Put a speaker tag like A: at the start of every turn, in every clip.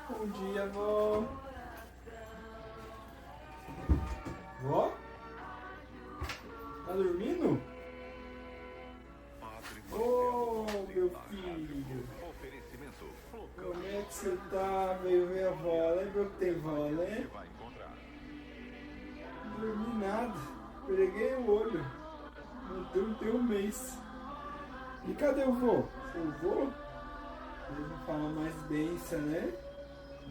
A: Bom dia, vó. Vó? Tá dormindo? Ô, meu filho. Como é que você tá? Veio ver a vó. Lembra que tem vó, né? Não dormi nada. Preguei o olho. Não deu um mês. E cadê o vô? Seu vô? Ele não fala mais benção, né?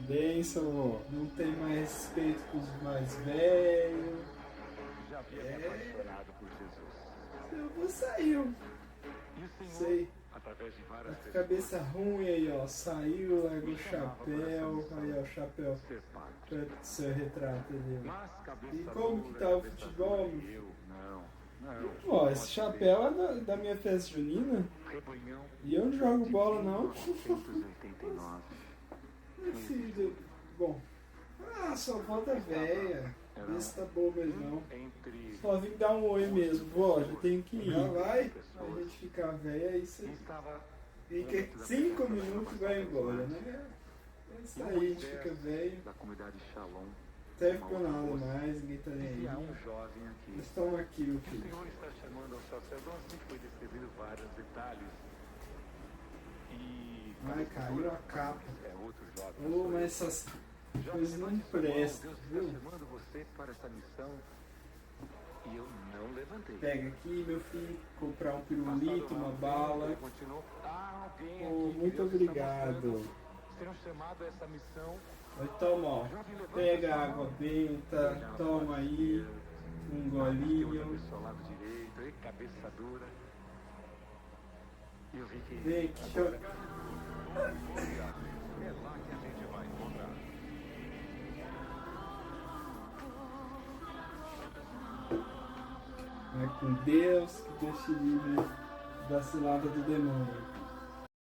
A: Benção, vô. Não tem mais respeito com os mais velhos. Seu vô saiu. Sei. Tá com a cabeça ruim aí, ó. Saiu, largou o chapéu. Aí, ó, o chapéu. Perto do seu retrato ali, ó. E como que tá o futebol, meu filho? Ó, esse chapéu é da minha festa junina. E eu não jogo bola, não. Meu filho, bom. Sua avó tá velha. Esse tá bom mesmo, não. Só vim dar um oi mesmo. Vó, já tenho que ir. Já vai. A gente ficar velha, é isso aí. Fica 5 minutos e vai embora, né? É isso aí, a gente fica velho. Não serve pra nada mais, ninguém tá nem aí. Eles estão aqui, meu filho.
B: O Senhor está chamando ao sacerdócio e foi descrevendo vários detalhes.
A: Ai, caiu a capa.
B: Outro jovem.
A: Oh, mas essas coisas não prestam, viu?
B: Deus está chamando você para essa missão e eu não levantei.
A: Pega aqui, meu filho, comprar um pirulito, uma bala. Oh, muito obrigado.
B: Serão chamados a essa missão.
A: Vai, toma, ó. Pega a água benta, toma aí um golinho.
B: Ao lado direito, e cabeça dura. Eu vi que
A: Vem aqui, deixa eu...
B: é lá que a gente vai encontrar.
A: Vai com Deus, que Deus te livre da cilada do demônio.